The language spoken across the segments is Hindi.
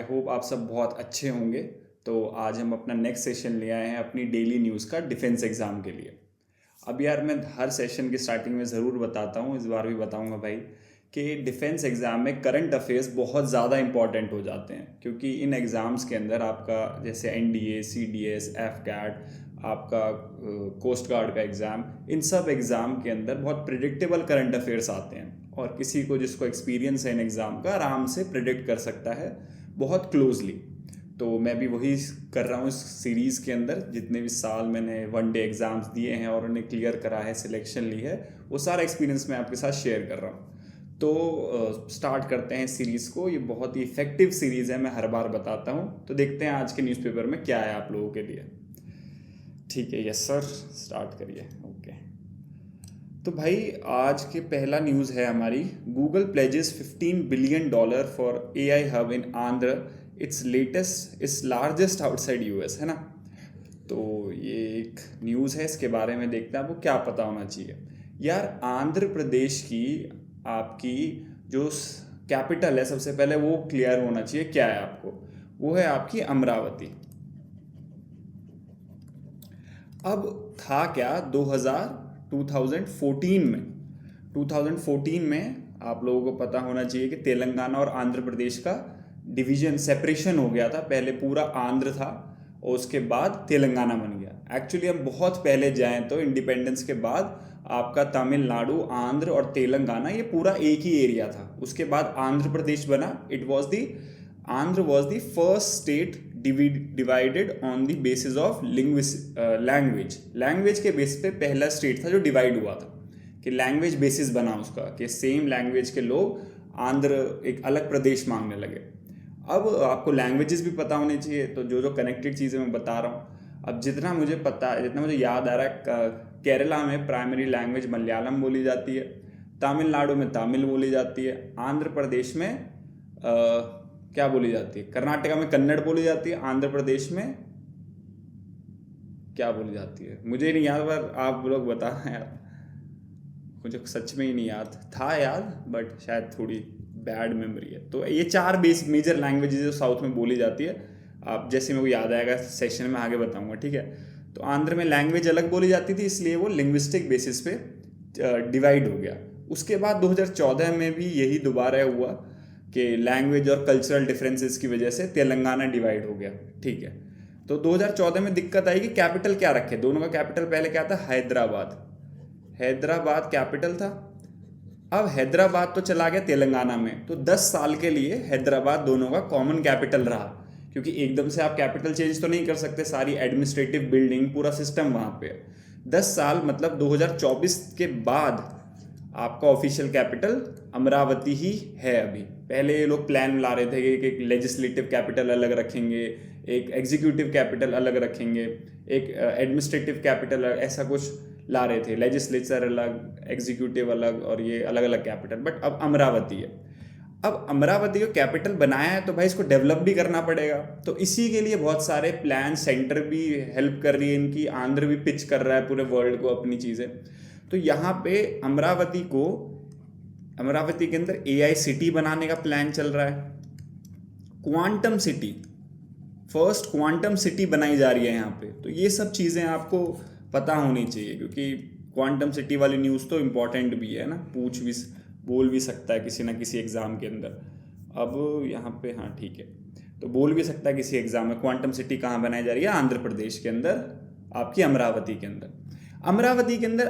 आई होप आप सब बहुत अच्छे होंगे। तो आज हम अपना नेक्स्ट सेशन ले आए हैं अपनी डेली न्यूज़ का डिफेंस एग्ज़ाम के लिए। अब यार मैं हर सेशन की स्टार्टिंग में ज़रूर बताता हूँ, इस बार भी बताऊँगा भाई, कि डिफेंस एग्ज़ाम में करंट अफेयर्स बहुत ज़्यादा इंपॉर्टेंट हो जाते हैं, क्योंकि इन एग्ज़ाम्स के अंदर आपका जैसे एनडीए, सीडीएस, एफकैट, आपका कोस्ट गार्ड का एग्ज़ाम, इन सब एग्ज़ाम के अंदर बहुत प्रिडिक्टेबल करंट अफेयर्स आते हैं और किसी को जिसको एक्सपीरियंस है इन एग्ज़ाम का आराम से प्रिडिक्ट कर सकता है बहुत क्लोजली। तो मैं भी वही कर रहा हूँ इस सीरीज़ के अंदर। जितने भी साल मैंने वन डे एग्ज़ाम्स दिए हैं और उन्हें क्लियर करा है, सिलेक्शन ली है, वो सारा एक्सपीरियंस मैं आपके साथ शेयर कर रहा हूँ। तो स्टार्ट करते हैं इस सीरीज़ को। ये बहुत ही इफेक्टिव सीरीज़ है, मैं हर बार बताता हूँ। तो देखते हैं आज के न्यूज़पेपर में क्या है आप लोगों के लिए। ठीक है, यस सर, स्टार्ट करिए। ओके, तो भाई आज के पहला न्यूज़ है हमारी, Google pledges $15 billion for AI hub in Andhra, it's latest its largest outside US, है ना। तो ये एक न्यूज़ है, इसके बारे में देखते हैं आपको क्या पता होना चाहिए। यार आंध्र प्रदेश की आपकी जो कैपिटल है, सबसे पहले वो क्लियर होना चाहिए क्या है आपको। वो है आपकी अमरावती। अब था क्या 2014 में, 2014 में आप लोगों को पता होना चाहिए कि तेलंगाना और आंध्र प्रदेश का डिवीजन, सेपरेशन हो गया था। पहले पूरा आंध्र था और उसके बाद तेलंगाना बन गया। एक्चुअली हम बहुत पहले जाएं तो इंडिपेंडेंस के बाद आपका तमिलनाडु, आंध्र और तेलंगाना ये पूरा एक ही एरिया था। उसके बाद आंध्र प्रदेश बना। Andhra was the first state divided on the basis of language. Language के बेस पे पहला स्टेट था जो डिवाइड हुआ था, कि लैंग्वेज बेसिस बना उसका, कि सेम लैंग्वेज के लोग आंध्र एक अलग प्रदेश मांगने लगे। अब आपको लैंग्वेजेस भी पता होनी चाहिए, तो जो जो कनेक्टेड चीज़ें मैं बता रहा हूँ। अब जितना मुझे पता है, जितना मुझे याद आ रहा है, केरला में प्राइमरी लैंग्वेज मलयालम बोली जाती है, तमिलनाडु में तमिल बोली जाती है, आंध्र प्रदेश में क्या बोली जाती है, कर्नाटका में कन्नड़ बोली जाती है, आंध्र प्रदेश में क्या बोली जाती है मुझे नहीं याद, पर आप लोग बताना यार, मुझे सच में ही नहीं याद था याद, बट शायद थोड़ी बैड मेमोरी है। तो ये चार बेसिक मेजर लैंग्वेजेस जो साउथ में बोली जाती है, आप जैसे मेरे को याद आएगा सेशन में आगे बताऊंगा, ठीक है। तो आंध्र में लैंग्वेज अलग बोली जाती थी, इसलिए वो लिंग्विस्टिक बेसिस पे डिवाइड हो गया। उसके बाद 2014 में भी यही दोबारा हुआ कि लैंग्वेज और कल्चरल डिफरेंसेस की वजह से तेलंगाना डिवाइड हो गया, ठीक है। तो 2014 में दिक्कत आई कि कैपिटल क्या रखे। दोनों का कैपिटल पहले क्या था, हैदराबाद। हैदराबाद कैपिटल था। अब हैदराबाद तो चला गया तेलंगाना में, तो 10 साल के लिए हैदराबाद दोनों का कॉमन कैपिटल रहा, क्योंकि एकदम से आप कैपिटल चेंज तो नहीं कर सकते, सारी एडमिनिस्ट्रेटिव बिल्डिंग पूरा सिस्टम वहाँ पे है। 10 साल मतलब 2024 के बाद आपका ऑफिशियल कैपिटल अमरावती ही है अभी। पहले ये लोग प्लान ला रहे थे कि एक लेजिस्लेटिव कैपिटल अलग रखेंगे, एक एग्जीक्यूटिव कैपिटल अलग रखेंगे, एक एडमिनिस्ट्रेटिव कैपिटल, ऐसा कुछ ला रहे थे, लेजिस्लेचर अलग, एग्जीक्यूटिव अलग, और ये अलग अलग कैपिटल। बट अब अमरावती है। अब अमरावती को कैपिटल बनाया है तो भाई इसको डेवलप भी करना पड़ेगा। तो इसी के लिए बहुत सारे प्लान, सेंटर भी हेल्प कर रही है इनकी, आंध्र भी पिच कर रहा है पूरे वर्ल्ड को अपनी चीज़ें। तो यहाँ पे अमरावती के अंदर एआई सिटी बनाने का प्लान चल रहा है। Quantum city, first quantum city बनाई जा रही है यहाँ पे। तो ये सब चीज़ें आपको पता होनी चाहिए, क्योंकि क्वांटम सिटी वाली न्यूज़ तो इम्पॉर्टेंट भी है ना, बोल भी सकता है किसी ना किसी एग्ज़ाम के अंदर। अब यहाँ पे हाँ ठीक है, तो बोल भी सकता है किसी एग्ज़ाम में क्वांटम सिटी कहाँ बनाई जा रही है, आंध्र प्रदेश के अंदर, आपकी अमरावती के अंदर। अमरावती के अंदर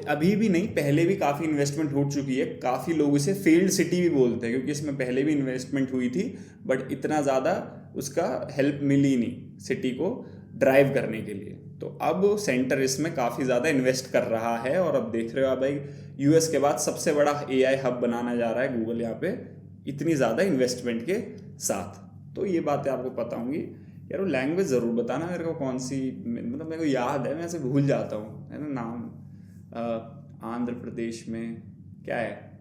अभी भी नहीं, पहले भी काफ़ी इन्वेस्टमेंट हो चुकी है। काफ़ी लोग इसे फेल्ड सिटी भी बोलते हैं, क्योंकि इसमें पहले भी इन्वेस्टमेंट हुई थी, बट इतना ज़्यादा उसका हेल्प मिली नहीं सिटी को ड्राइव करने के लिए। तो अब सेंटर इसमें काफ़ी ज़्यादा इन्वेस्ट कर रहा है, और अब देख रहे हो आप भाई, यूएस के बाद सबसे बड़ा एआई हब बनाना जा रहा है गूगल यहाँ पे, इतनी ज़्यादा इन्वेस्टमेंट के साथ। तो ये बातें आपको पता होंगी यार। वो लैंग्वेज ज़रूर बताना मेरे को कौन सी, मतलब मेरे को याद है, मैं ऐसे भूल जाता हूँ, है ना नाम। आंध्र प्रदेश में क्या है,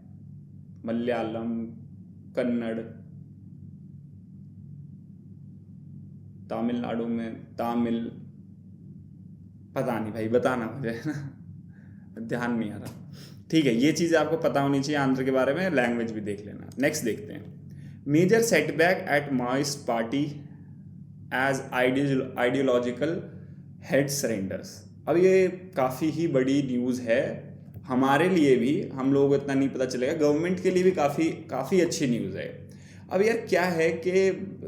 मलयालम, कन्नड़, तमिलनाडु में तमिल, पता नहीं भाई, बताना मुझे, है ना, ध्यान नहीं आ रहा। ठीक है, ये चीज़ें आपको पता होनी चाहिए आंध्र के बारे में, लैंग्वेज भी देख लेना। नेक्स्ट देखते हैं, major setback at Maoist party as ideological head surrenders. अब ये काफ़ी ही बड़ी न्यूज़ है हमारे लिए भी, हम लोगों को इतना नहीं पता चलेगा, गवर्नमेंट के लिए भी काफ़ी अच्छी न्यूज़ है। अब यार क्या है कि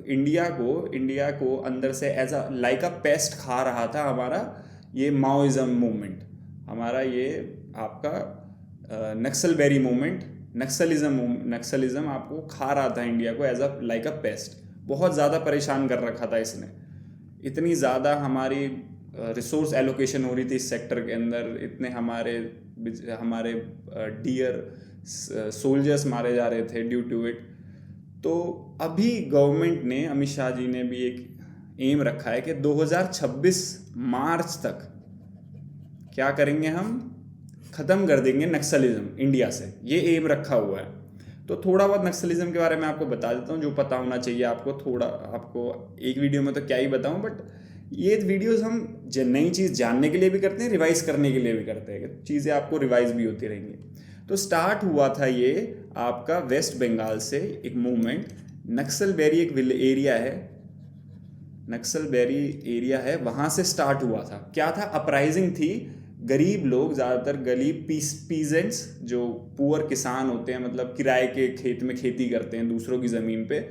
इंडिया को अंदर से as a like a pest खा रहा था हमारा ये माओइज्म मूवमेंट, हमारा ये आपका नक्सलबेरी मूवमेंट, नक्सलिज्म आपको खा रहा था इंडिया को as a like a pest. बहुत ज़्यादा परेशान कर रखा था इसने, इतनी ज़्यादा हमारी रिसोर्स एलोकेशन हो रही थी इस सेक्टर के अंदर, इतने हमारे डियर सोल्जर्स मारे जा रहे थे ड्यू टू इट। तो अभी गवर्नमेंट ने, अमित शाह जी ने भी एक एम रखा है कि 2026 मार्च तक क्या करेंगे, हम ख़त्म कर देंगे नक्सलिज्म इंडिया से, ये एम रखा हुआ है। तो थोड़ा बहुत नक्सलिज्म के बारे में आपको बता देता हूँ, जो पता होना चाहिए आपको, थोड़ा आपको एक वीडियो में तो क्या ही बताऊँ, बट ये वीडियोस हम नई चीज़ जानने के लिए भी करते हैं, रिवाइज करने के लिए भी करते हैं, चीज़ें आपको रिवाइज भी होती रहेंगी। तो स्टार्ट हुआ था ये आपका वेस्ट बंगाल से एक मूवमेंट, नक्सलबेरी एक एरिया है, नक्सलबेरी एरिया है, वहाँ से स्टार्ट हुआ था। क्या था, अपराइजिंग थी, गरीब लोग, ज़्यादातर गरीब पीजेंट्स जो पुअर किसान होते हैं, मतलब किराए के खेत में खेती करते हैं दूसरों की ज़मीन पे,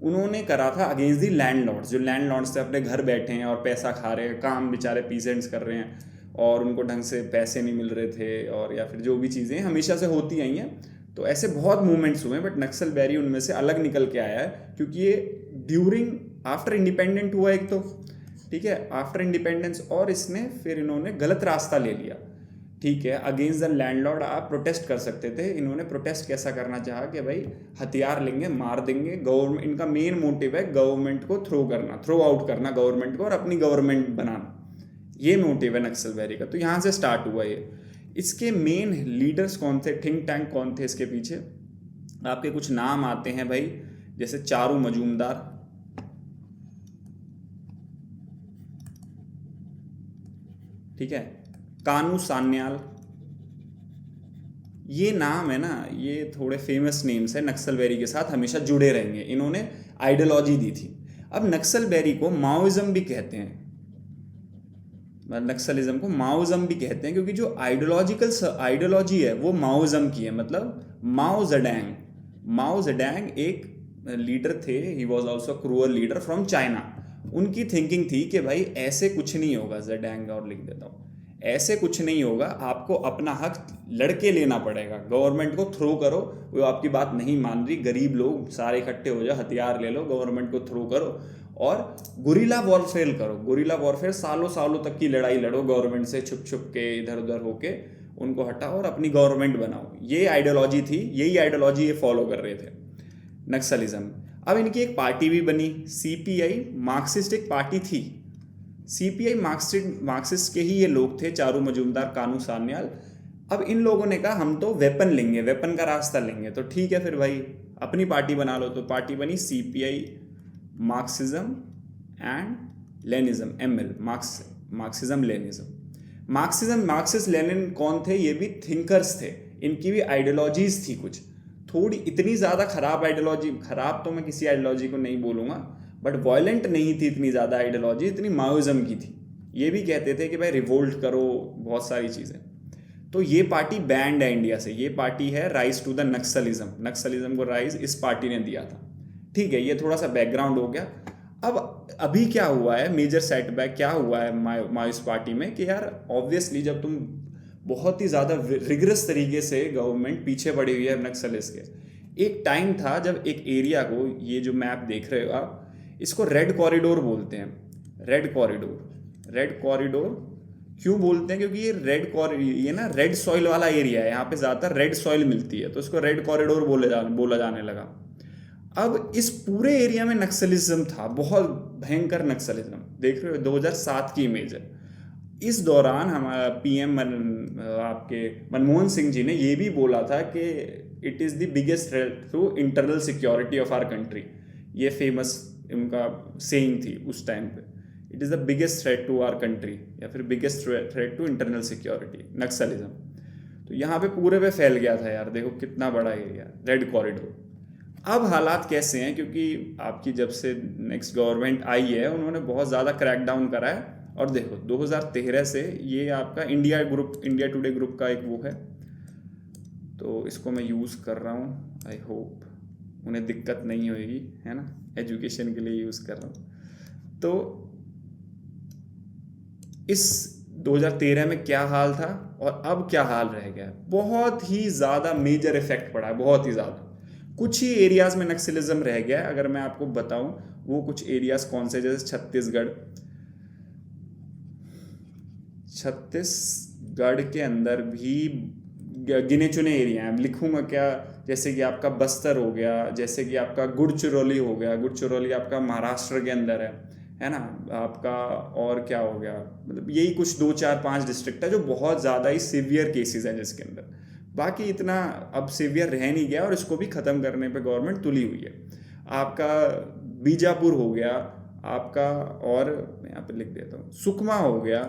उन्होंने करा था अगेंस्ट दी लैंडलॉर्ड्स। जो लैंडलॉर्ड्स थे अपने घर बैठे हैं और पैसा खा रहे हैं, काम बेचारे पीजेंट्स कर रहे हैं और उनको ढंग से पैसे नहीं मिल रहे थे, और या फिर जो भी चीज़ें हमेशा से होती आई हैं। तो ऐसे बहुत मूवमेंट्स हुए, बट नक्सलबेरी उनमें से अलग निकल के आया है, क्योंकि ये ड्यूरिंग आफ्टर इंडिपेंडेंट हुआ एक तो, ठीक है, आफ्टर इंडिपेंडेंस, और इसने फिर इन्होंने गलत रास्ता ले लिया, ठीक है, अगेंस्ट द लैंडलॉर्ड आप प्रोटेस्ट कर सकते थे, इन्होंने प्रोटेस्ट कैसा करना चाहा कि भाई हथियार लेंगे, मार देंगे गवर्नमेंट। इनका मेन मोटिव है गवर्नमेंट को थ्रो आउट करना गवर्नमेंट को, और अपनी गवर्नमेंट बनाना, ये मोटिव है नक्सलबेरी का। तो यहाँ से स्टार्ट हुआ ये। इसके मेन लीडर्स कौन थे, थिंक टैंक कौन थे इसके पीछे, आपके कुछ नाम आते हैं भाई, जैसे चारू मजूमदार, ठीक है, कानू सान्याल, ये नाम है ना, ये थोड़े फेमस नेम्स है, नक्सलबेरी के साथ हमेशा जुड़े रहेंगे, इन्होंने आइडियोलॉजी दी थी। अब नक्सलबेरी को माओइज्म भी कहते हैं, नक्सलिज्म को माओइज्म भी कहते हैं, क्योंकि जो आइडियोलॉजी है वो माओइज्म की है। मतलब माओ जेडैंग एक लीडर थे, he was also cruel leader from China. उनकी थिंकिंग थी कि भाई ऐसे कुछ नहीं होगा, जेडैंग और लिख देता हूँ, ऐसे कुछ नहीं होगा, आपको अपना हक लड़के लेना पड़ेगा, गवर्नमेंट को थ्रो करो, वो आपकी बात नहीं मान रही, गरीब लोग सारे इकट्ठे हो जाओ, हथियार ले लो, गवर्नमेंट को थ्रो करो और गुरिल्ला वॉरफेयर करो। गुरिल्ला वॉरफेयर, सालों सालों तक की लड़ाई लड़ो गवर्नमेंट से, छुप छुप के इधर उधर होके उनको हटाओ और अपनी गवर्नमेंट बनाओ। ये आइडियोलॉजी थी, यही आइडियोलॉजी ये फॉलो कर रहे थे नक्सलिज्म। अब इनकी एक पार्टी भी बनी, सीपीआई, मार्क्सिस्ट एक पार्टी थी। सीपीआई मार्क्सिस्ट के ही ये लोग थे, चारू मजूमदार, कानू सान्याल। अब इन लोगों ने कहा हम तो वेपन लेंगे, वेपन का रास्ता लेंगे, तो ठीक है फिर भाई अपनी पार्टी बना लो। तो पार्टी बनी CPI, Marxism and Leninism, ML, Marxism Leninism. Marxist Lenin कौन थे, ये भी थिंकर्स थे, इनकी भी आइडियोलॉजीज थी कुछ, थोड़ी इतनी ज़्यादा खराब आइडियोलॉजी, खराब तो मैं किसी आइडियोलॉजी को नहीं बोलूँगा, बट वायलेंट नहीं थी इतनी ज़्यादा आइडियोलॉजी, इतनी माओइज्म की थी। ये भी कहते थे कि भाई रिवोल्ट करो, बहुत सारी चीज़ें। तो ये पार्टी बैंड है इंडिया से, ये पार्टी है राइज टू द नक्सलिज्म को राइज इस पार्टी ने दिया था, ठीक है। ये थोड़ा सा बैकग्राउंड हो गया। अब अभी क्या हुआ है, मेजर सेटबैक क्या हुआ है माओइस्ट पार्टी में, कि यार ऑब्वियसली जब तुम बहुत ही ज़्यादा रिगरस तरीके से गवर्नमेंट पीछे पड़ी हुई है नक्सलिस्ट के, एक टाइम था जब एक एरिया को, ये जो मैप देख रहे हो आप, इसको रेड कॉरिडोर बोलते हैं। रेड कॉरिडोर क्यों बोलते हैं, क्योंकि ये ना रेड सॉइल वाला एरिया है, यहाँ पे ज़्यादातर रेड सॉइल मिलती है, तो इसको रेड कॉरिडोर बोला जाने लगा। अब इस पूरे एरिया में नक्सलिज्म था, बहुत भयंकर नक्सलिज्म, देख रहे हो 2007 की इमेज है। इस दौरान हमारा पीएम आपके मनमोहन सिंह जी ने ये भी बोला था कि it is the biggest threat to internal security of our country, ये फेमस उनका सेइंग थी उस टाइम पे, it is the biggest threat to our country, या फिर biggest threat to internal security, Naxalism. तो यहाँ पे पूरे पे फैल गया था यार, देखो कितना बड़ा एरिया, रेड कॉरिडोर। अब हालात कैसे हैं, क्योंकि आपकी जब से नेक्स्ट गवर्नमेंट आई है उन्होंने बहुत ज़्यादा क्रैकडाउन करा है। और देखो 2013 से ये आपका इंडिया टुडे ग्रुप का एक वो है, तो इसको मैं यूज़ कर रहा हूँ, आई होप उन्हें दिक्कत नहीं होगी, है ना, एजुकेशन के लिए यूज़ कर रहा हूँ। तो इस 2013 में क्या हाल था और अब क्या हाल रह गया है, बहुत ही ज़्यादा मेजर इफेक्ट पड़ा है, बहुत ही ज़्यादा। कुछ ही एरियाज में नक्सलिज्म रह गया है, अगर मैं आपको बताऊं वो कुछ एरियाज कौन से, जैसे छत्तीसगढ़ के अंदर भी गिने चुने एरिया हैं, लिखूंगा क्या, जैसे कि आपका बस्तर हो गया, जैसे कि आपका गुड़चिरौली हो गया, गुड़चिरौली आपका महाराष्ट्र के अंदर है ना, आपका और क्या हो गया, मतलब यही कुछ 2 4 5 डिस्ट्रिक्ट है जो बहुत ज़्यादा ही सीवियर केसेस हैं जिसके अंदर। बाकी इतना अब सीवियर रह नहीं गया और इसको भी ख़त्म करने पे गवर्नमेंट तुली हुई है। आपका बीजापुर हो गया आपका, और मैं यहाँ पे लिख देता हूँ, सुकमा हो गया,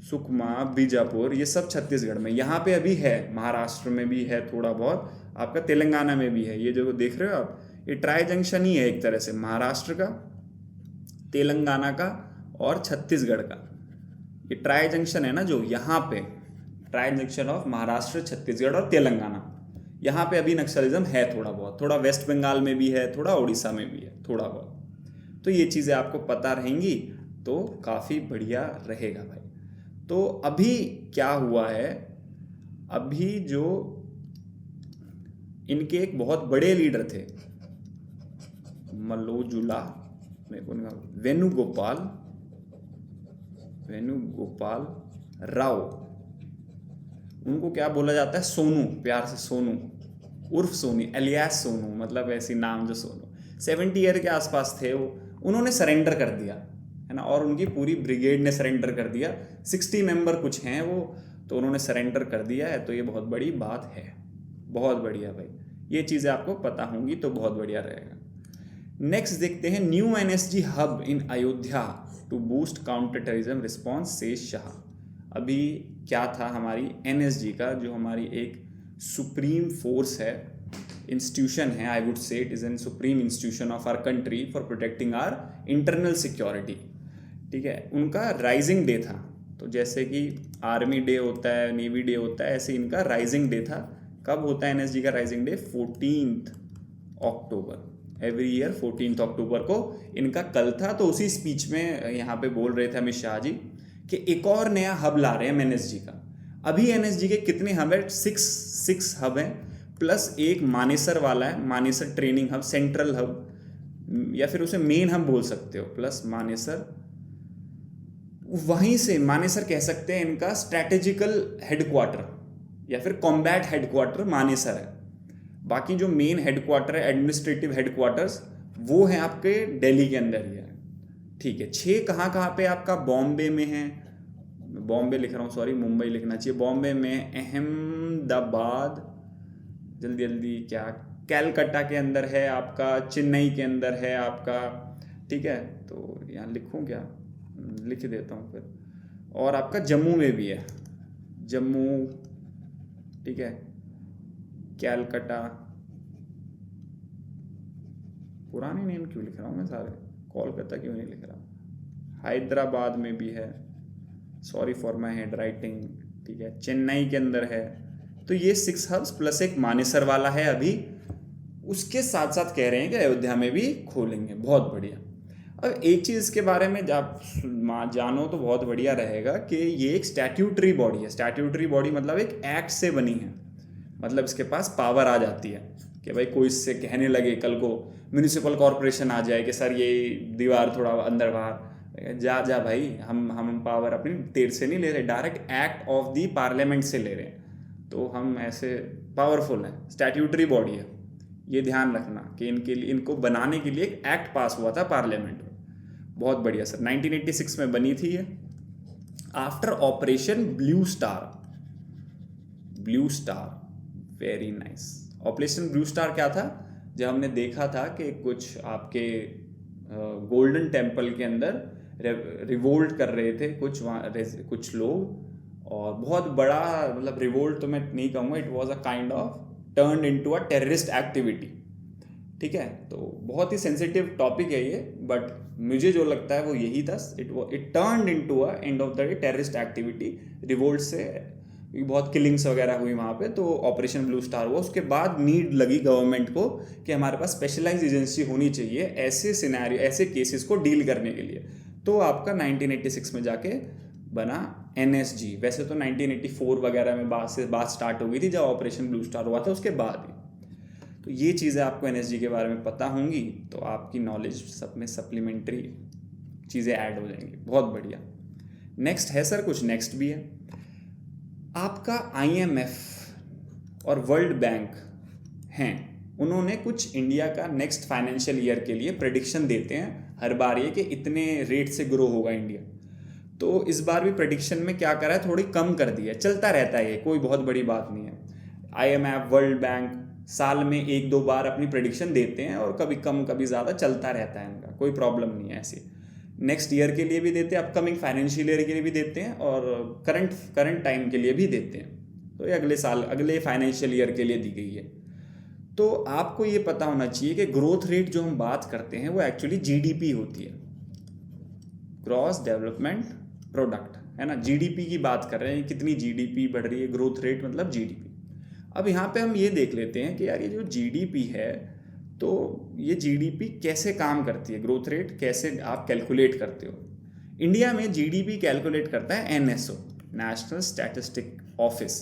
सुकमा बीजापुर, ये सब छत्तीसगढ़ में, यहाँ पे अभी है, महाराष्ट्र में भी है थोड़ा बहुत, आपका तेलंगाना में भी है। ये जो देख रहे हो आप, ये ट्राई जंक्शन ही है एक तरह से, महाराष्ट्र का, तेलंगाना का और छत्तीसगढ़ का। ये ट्राई जंक्शन है ना, जो यहाँ पे tri junction of Maharashtra, Chhattisgarh और तेलंगाना, यहाँ पे अभी नक्सलिज्म है थोड़ा बहुत, थोड़ा वेस्ट बंगाल में भी है, थोड़ा उड़ीसा में भी है थोड़ा बहुत। तो ये चीज़ें आपको पता रहेंगी तो काफ़ी बढ़िया रहेगा भाई। तो अभी क्या हुआ है, अभी जो इनके एक बहुत बड़े लीडर थे, मल्लोजुला, वेणुगोपाल राव, उनको क्या बोला जाता है, सोनू, प्यार से सोनू उर्फ सोनी, एलियास सोनू, मतलब ऐसी नाम जो सोनू, 70 ईयर के आसपास थे वो, उन्होंने सरेंडर कर दिया है ना, और उनकी पूरी ब्रिगेड ने सरेंडर कर दिया, 60 मेंबर कुछ हैं वो, तो उन्होंने सरेंडर कर दिया है। तो ये बहुत बड़ी बात है, बहुत बढ़िया भाई, ये चीज़ें आपको पता होंगी तो बहुत बढ़िया रहेगा। नेक्स्ट देखते हैं, new NSG hub in Ayodhya to boost counter terrorism response, से शाह। अभी क्या था, हमारी एनएसजी का जो हमारी एक सुप्रीम फोर्स है, इंस्टीट्यूशन है, I would say it is an supreme institution of our country for protecting our internal security, ठीक है, उनका राइजिंग डे था। तो जैसे कि आर्मी डे होता है, नेवी डे होता है, ऐसे इनका राइजिंग डे था। कब होता है एनएसजी का राइजिंग डे? 14 अक्टूबर, एवरी ईयर 14 अक्टूबर को इनका कल था। तो उसी स्पीच में यहाँ पे बोल रहे थे अमित शाह जी कि एक और नया हब ला रहे हैं एनएसजी का। अभी एनएसजी के कितने हब है? 6 हब हैं, प्लस एक मानेसर वाला है, Manesar training hub, central hub, या फिर उसे मेन हब बोल सकते हो, प्लस मानेसर, वहीं से मानेसर कह सकते हैं इनका स्ट्रैटेजिकल हेडक्वार्टर या फिर कॉम्बैट हेडक्वार्टर मानेसर है। बाकी जो मेन हेडक्वार्टर है, एडमिनिस्ट्रेटिव हेडक्वार्टर्स, वो है आपके दिल्ली के अंदर ही है, ठीक है। 6 कहाँ पे आपका? बॉम्बे में है, बॉम्बे लिख रहा हूँ, सॉरी मुंबई लिखना चाहिए, बॉम्बे में, अहमदाबाद, जल्दी जल्दी क्या, कैलकाटा के अंदर है आपका, चेन्नई के अंदर है आपका, ठीक है। तो यहाँ लिखूँ क्या, लिख देता हूँ फिर, और आपका जम्मू में भी है, जम्मू, ठीक है, कैलकाटा, पुराने नेम क्यों लिख रहा हूँ मैं सारे, कोलकाता क्यों नहीं लिख रहा, हैदराबाद में भी है, sorry for my hand writing, ठीक है, चेन्नई के अंदर है। तो ये 6 हब्स प्लस एक मानेसर वाला है अभी, उसके साथ साथ कह रहे हैं कि अयोध्या में भी खोलेंगे, बहुत बढ़िया। अब एक चीज़ के बारे में आप जानो तो बहुत बढ़िया रहेगा कि ये एक स्टैट्यूटरी बॉडी है। स्टैट्यूटरी बॉडी मतलब एक एक्ट से बनी है, मतलब इसके पास पावर आ जाती है कि भाई कोई इससे कहने लगे, कल को म्यूनिसिपल कॉरपोरेशन आ जाए कि सर ये दीवार थोड़ा अंदर बाहर, जा भाई, हम पावर अपनी तेर से नहीं ले रहे, direct act of the parliament से ले रहे हैं, तो हम ऐसे पावरफुल हैं। स्टैट्यूटरी बॉडी है, ये ध्यान रखना कि इनके लिए, इनको बनाने के लिए एक एक्ट पास हुआ था पार्लियामेंट में, बहुत बढ़िया सर, 1986 में बनी थी ये, after operation blue star, very nice. Operation blue star क्या था? जब हमने देखा था कि कुछ आपके गोल्डन टेम्पल के अंदर रिवोल्ट कर रहे थे कुछ लोग, और बहुत बड़ा, मतलब रिवोल्ट तो मैं नहीं कहूँगा, it was a kind of turn into a terrorist activity, ठीक है, तो बहुत ही सेंसिटिव टॉपिक है ये, बट मुझे जो लगता है वो यही था, it turned into a end of the day terrorist activity, revolt से बहुत किलिंग्स वगैरह हुई वहाँ पे, तो ऑपरेशन ब्लू स्टार हुआ। उसके बाद नीड लगी गवर्नमेंट को कि हमारे पास स्पेशलाइज एजेंसी होनी चाहिए ऐसे सिनेरियो, ऐसे केसेस को डील करने के लिए। तो आपका 1986 में जाके बना NSG। वैसे तो 1984 वगैरह में बात स्टार्ट हो गई थी जब ऑपरेशन ब्लू स्टार हुआ था, उसके बाद ही। तो ये चीज़ें आपको NSG के बारे में पता होंगी तो आपकी नॉलेज सब में सप्लीमेंट्री चीज़ें ऐड हो जाएंगी। बहुत बढ़िया। नेक्स्ट है सर, कुछ नेक्स्ट भी है आपका। IMF और वर्ल्ड बैंक हैं, उन्होंने कुछ इंडिया का नेक्स्ट फाइनेंशियल ईयर के लिए प्रेडिक्शन देते हैं हर बार ये कि इतने रेट से ग्रो होगा इंडिया। तो इस बार भी प्रेडिक्शन में क्या करा है, थोड़ी कम कर दी है। चलता रहता है ये, कोई बहुत बड़ी बात नहीं है। IMF वर्ल्ड बैंक साल में 1-2 बार अपनी प्रेडिक्शन देते हैं और कभी कम कभी ज़्यादा चलता रहता है इनका, कोई प्रॉब्लम नहीं है ऐसी। नेक्स्ट ईयर के लिए भी देते हैं, अपकमिंग फाइनेंशियल ईयर के लिए भी देते हैं, और करंट टाइम के लिए भी देते हैं। तो ये अगले साल, अगले फाइनेंशियल ईयर के लिए दी गई है। तो आपको ये पता होना चाहिए कि ग्रोथ रेट जो हम बात करते हैं वो एक्चुअली GDP होती है, ग्रॉस डेवलपमेंट प्रोडक्ट, है ना। GDP की बात कर रहे हैं, कितनी GDP बढ़ रही है, ग्रोथ रेट मतलब GDP। अब यहाँ पे हम ये देख लेते हैं कि यार ये जो GDP है, तो ये GDP कैसे काम करती है, ग्रोथ रेट कैसे आप कैलकुलेट करते हो। इंडिया में GDP कैलकुलेट करता है NSO, नेशनल स्टैटिस्टिक ऑफिस,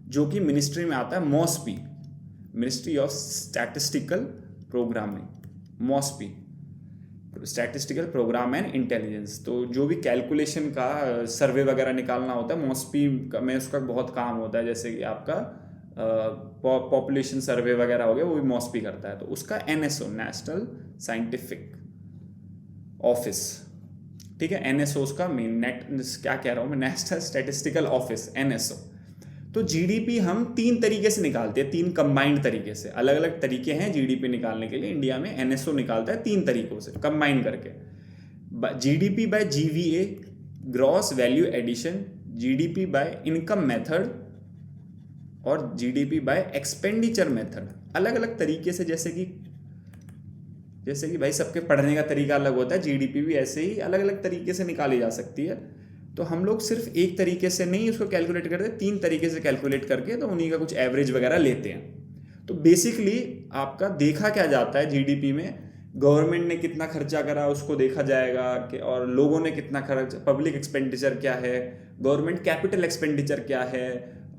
जो कि मिनिस्ट्री में आता है MOSPI, ministry of statistical programming, MOSPI, statistical program and intelligence. तो जो भी कैलकुलेशन का सर्वे वगैरह निकालना होता है MOSPI में उसका बहुत काम होता है। जैसे कि आपका पॉपुलेशन सर्वे वगैरह हो गया, वो भी MOSPI करता है। तो उसका NSO, नेशनल साइंटिफिक ऑफिस, ठीक है, NSO उसका मेन, क्या कह रहा हूँ मैं, नेशनल स्टैटिस्टिकल ऑफिस, NSO। तो GDP हम 3 तरीके से निकालते हैं, 3 कंबाइंड तरीके से। अलग अलग तरीके हैं GDP निकालने के लिए। इंडिया में NSO निकालता है 3 तरीकों से कंबाइन करके। GDP by GVA, gross value addition, GDP by income method, और GDP बाय एक्सपेंडिचर मेथड। अलग अलग तरीके से, जैसे कि भाई सबके पढ़ने का तरीका अलग होता है, GDP भी ऐसे ही अलग अलग तरीके से निकाली जा सकती है। तो हम लोग सिर्फ एक तरीके से नहीं उसको कैलकुलेट करते, 3 तरीके से कैलकुलेट करके तो उन्हीं का कुछ एवरेज वगैरह लेते हैं। तो बेसिकली आपका देखा क्या जाता है GDP में, गवर्नमेंट ने कितना खर्चा करा उसको देखा जाएगा कि, और लोगों ने कितना खर्च, पब्लिक एक्सपेंडिचर क्या है, गवर्नमेंट कैपिटल एक्सपेंडिचर क्या है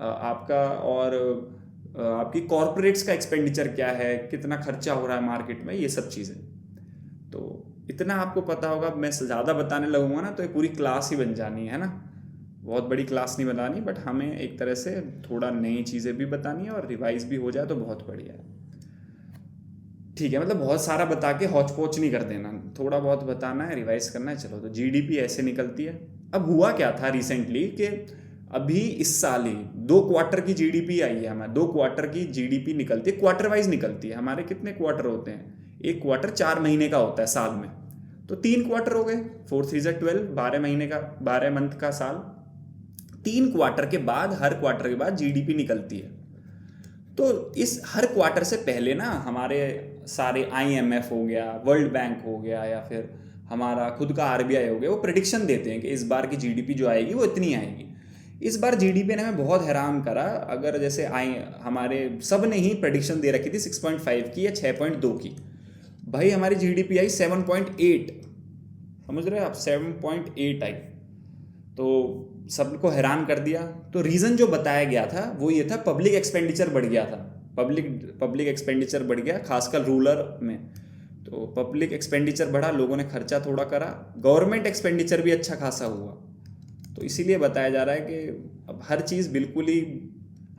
आपका, और आपकी कॉरपोरेट्स का एक्सपेंडिचर क्या है, कितना खर्चा हो रहा है मार्केट में, ये सब चीज़ें। तो इतना आपको पता होगा। मैं ज़्यादा बताने लगूंगा ना तो ये पूरी क्लास ही बन जानी है ना, बहुत बड़ी क्लास नहीं बनानी, बट हमें एक तरह से थोड़ा नई चीज़ें भी बतानी है और रिवाइज भी हो जाए तो बहुत बढ़िया है। ठीक है, मतलब बहुत सारा बता के हौच पौच नहीं कर देना, थोड़ा बहुत बताना है, रिवाइज करना है। चलो, तो GDP ऐसे निकलती है। अब हुआ क्या था रिसेंटली कि अभी इस साल ही 2 क्वार्टर की GDP आई है हमारे, 2 क्वार्टर की GDP निकलती है, क्वार्टर वाइज निकलती है। हमारे कितने क्वार्टर होते हैं, एक क्वार्टर 4 महीने का होता है साल में, तो 3 क्वार्टर हो गए, 4 3 12, 12 महीने का, 12 मंथ का साल। 3 क्वार्टर के बाद, हर क्वार्टर के बाद GDP निकलती है। तो इस हर क्वार्टर से पहले ना हमारे सारे IMF हो गया, वर्ल्ड बैंक हो गया, या फिर हमारा खुद का RBI हो गया, वो प्रेडिक्शन देते हैं कि इस बार की GDP जो आएगी वो इतनी आएगी। इस बार GDP ने हमें बहुत हैरान करा। अगर जैसे हमारे सब ने ही प्रेडिक्शन दे रखी थी 6.5 की या 6.2 की, भाई हमारी GDP आई 7.8, समझ रहे हो आप, 7.8 आई, तो सबको हैरान कर दिया। तो रीज़न जो बताया गया था वो ये था, पब्लिक एक्सपेंडिचर बढ़ गया था, पब्लिक एक्सपेंडिचर बढ़ गया, खासकर रूरल में। तो पब्लिक एक्सपेंडिचर बढ़ा, लोगों ने खर्चा थोड़ा करा, गवर्नमेंट एक्सपेंडिचर भी अच्छा खासा हुआ। तो इसीलिए बताया जा रहा है कि अब हर चीज़ बिल्कुल ही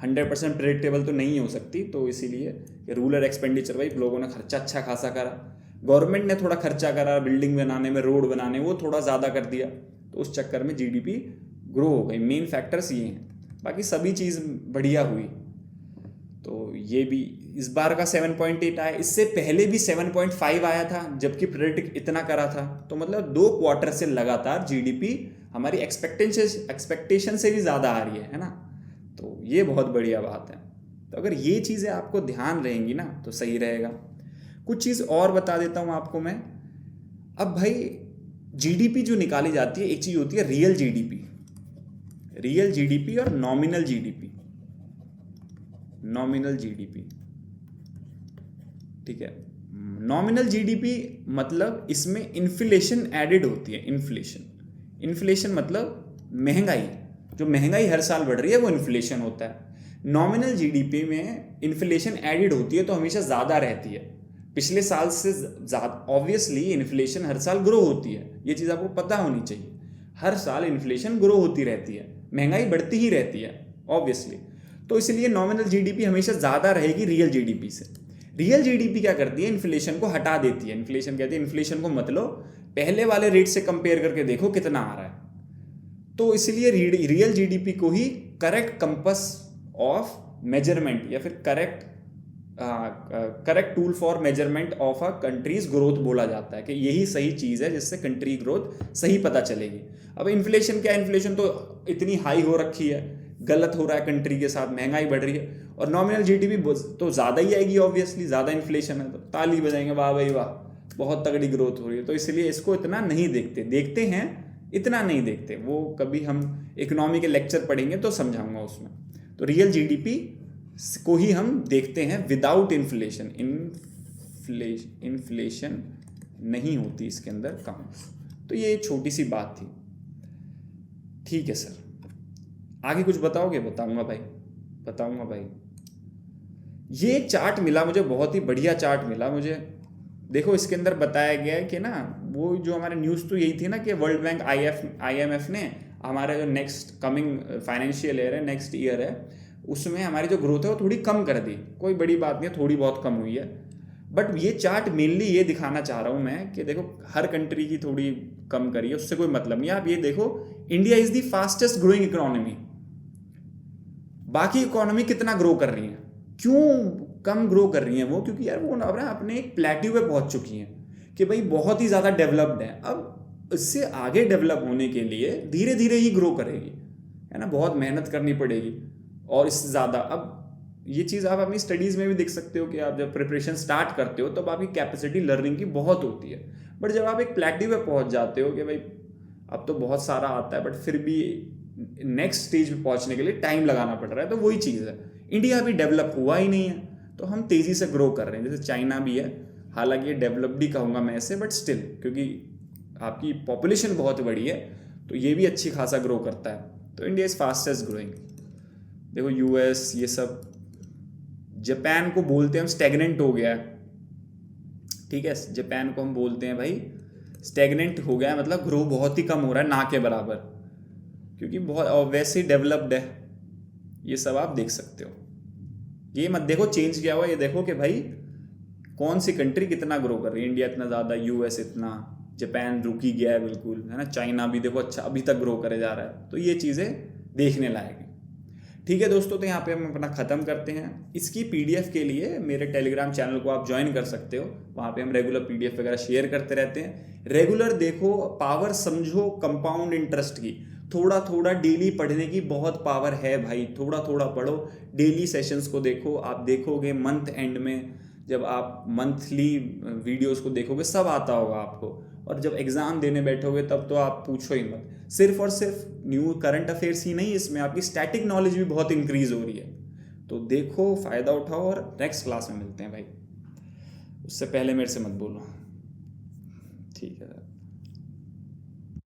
100% प्रेडिक्टेबल तो नहीं हो सकती। तो इसीलिए रूरल एक्सपेंडिचर, भाई लोगों ने खर्चा अच्छा खासा करा, गवर्नमेंट ने थोड़ा खर्चा करा बिल्डिंग बनाने में, रोड बनाने, वो थोड़ा ज़्यादा कर दिया, तो उस चक्कर में GDP ग्रो हो गई। मेन फैक्टर्स ये हैं, बाकी सभी चीज़ बढ़िया हुई। तो ये भी इस बार का 7.8 आया, इससे पहले भी 7.5 आया था, जबकि प्रेडिक्ट इतना करा था। तो मतलब 2 क्वार्टर से लगातार GDP हमारी एक्सपेक्टेशन से भी ज़्यादा आ रही है ना। तो ये बहुत बढ़िया बात है। तो अगर ये चीज़ें आपको ध्यान रहेंगी ना तो सही रहेगा। कुछ चीज़ और बता देता हूँ आपको मैं। अब भाई जीडीपी जो निकाली जाती है, एक चीज़ होती है रियल जीडीपी, रियल जीडीपी और नॉमिनल जीडीपी, नॉमिनल जीडीपी, ठीक है। नॉमिनल जीडीपी मतलब इसमें इन्फ्लेशन एडेड होती है, इन्फ्लेशन, इन्फ्लेशन मतलब महंगाई, जो महंगाई हर साल बढ़ रही है वो इन्फ्लेशन होता है। नॉमिनल जीडीपी में इन्फ्लेशन एडेड होती है तो हमेशा ज़्यादा रहती है, पिछले साल से ज़्यादा। ऑब्वियसली इन्फ्लेशन हर साल ग्रो होती है, ये चीज़ आपको पता होनी चाहिए, हर साल इन्फ्लेशन ग्रो होती रहती है, महंगाई बढ़ती ही रहती है ऑब्वियसली। तो इसलिए नॉमिनल जीडीपी हमेशा ज़्यादा रहेगी रियल जीडीपी से। रियल जीडीपी क्या करती है, इन्फ्लेशन को हटा देती है। इन्फ्लेशन कहती है इन्फ्लेशन को मतलब पहले वाले रेट से कंपेयर करके देखो कितना आ रहा है। तो इसलिए रियल जीडीपी को ही करेक्ट कंपस ऑफ मेजरमेंट या फिर correct tool for measurement of a countries growth बोला जाता है, कि यही सही चीज़ है जिससे कंट्री ग्रोथ सही पता चलेगी। अब इन्फ्लेशन क्या है, इन्फ्लेशन तो इतनी हाई हो रखी है, गलत हो रहा है कंट्री के साथ, महंगाई बढ़ रही है, और नॉमिनल जीडीपी तो ज़्यादा ही आएगी ऑब्वियसली, ज़्यादा इन्फ्लेशन है तो ताली बजाएंगे वाह भाई वाह, बहुत तगड़ी ग्रोथ हो रही है। तो इसलिए इसको इतना नहीं देखते, देखते हैं इतना नहीं देखते, वो कभी हम इकोनॉमी के लेक्चर पढ़ेंगे तो समझाऊंगा उसमें। तो रियल जीडीपी को ही हम देखते हैं विदाउट इन्फ्लेशन, इन्फ्लेशन नहीं होती इसके अंदर कम। तो ये छोटी सी बात थी, ठीक है सर। आगे कुछ बताओगे? बताऊंगा भाई, बताऊंगा भाई। ये एक चार्ट मिला मुझे, बहुत ही बढ़िया चार्ट मिला मुझे। देखो इसके अंदर बताया गया है कि ना, वो जो हमारे न्यूज़ तो यही थी ना कि वर्ल्ड बैंक IMF ने हमारा जो नेक्स्ट कमिंग फाइनेंशियल ईयर है, नेक्स्ट ईयर है, उसमें हमारी जो ग्रोथ है वो थोड़ी कम कर दी। कोई बड़ी बात नहीं है, थोड़ी बहुत कम हुई है, बट ये चार्ट मेनली ये दिखाना चाह रहा हूँ मैं कि देखो हर कंट्री की थोड़ी कम करी है, उससे कोई मतलब नहीं है। आप ये देखो, India is the fastest growing economy. बाकी इकोनॉमी कितना ग्रो कर रही है, क्यों कम ग्रो कर रही हैं वो? क्योंकि यार वो अपने एक प्लेट्यू पे पहुंच चुकी हैं कि भाई बहुत ही ज़्यादा डेवलप्ड है। अब इससे आगे डेवलप होने के लिए धीरे धीरे ही ग्रो करेगी, है ना, बहुत मेहनत करनी पड़ेगी और इससे ज़्यादा। अब ये चीज़ आप अपनी स्टडीज़ में भी देख सकते हो कि आप जब प्रिपरेशन स्टार्ट करते हो तब आपकी कैपेसिटी लर्निंग की बहुत होती है, बट जब आप एक प्लेट्यू पे पहुंच जाते हो कि भाई अब तो बहुत सारा आता है बट फिर भी नेक्स्ट स्टेज पे पहुंचने के लिए टाइम लगाना पड़ रहा है, तो वही चीज़ है। इंडिया अभी डेवलप हुआ ही नहीं है तो हम तेज़ी से ग्रो कर रहे हैं, जैसे चाइना भी है, हालांकि ये डेवलप्ड ही कहूँगा मैं इसे, बट स्टिल क्योंकि आपकी पॉपुलेशन बहुत बड़ी है तो ये भी अच्छी खासा ग्रो करता है। तो इंडिया इज़ फास्टेस्ट ग्रोइंग। देखो US ये सब, जापान को बोलते हैं हम स्टैग्नेंट हो गया है, ठीक है, जापान को हम बोलते हैं भाई स्टैग्नेंट हो गया है, मतलब ग्रो बहुत ही कम हो रहा है, ना के बराबर, क्योंकि बहुत वैसे ही डेवलप्ड है। ये सब आप देख सकते हो, ये मत देखो चेंज क्या हुआ, ये देखो कि भाई कौन सी कंट्री कितना ग्रो कर रही है। इंडिया इतना ज़्यादा, US इतना, जापान रुकी गया है बिल्कुल, है ना, चाइना भी देखो अच्छा अभी तक ग्रो करे जा रहा है। तो ये चीज़ें देखने लायक है। ठीक है दोस्तों, तो यहाँ पे हम अपना ख़त्म करते हैं। इसकी PDF के लिए मेरे टेलीग्राम चैनल को आप ज्वाइन कर सकते हो, वहाँ पे हम रेगुलर PDF वगैरह शेयर करते रहते हैं। रेगुलर देखो, पावर समझो कंपाउंड इंटरेस्ट की, थोड़ा थोड़ा डेली पढ़ने की बहुत पावर है भाई, थोड़ा थोड़ा पढ़ो, डेली सेशंस को देखो। आप देखोगे मंथ एंड में जब आप मंथली वीडियोस को देखोगे सब आता होगा आपको, और जब एग्ज़ाम देने बैठोगे तब तो आप पूछो ही मत। सिर्फ और सिर्फ न्यू करंट अफेयर्स ही नहीं, इसमें आपकी स्टैटिक नॉलेज भी बहुत इंक्रीज हो रही है। तो देखो, फ़ायदा उठाओ, और नेक्स्ट क्लास में मिलते हैं भाई। उससे पहले मेरे से मत बोलो, ठीक है।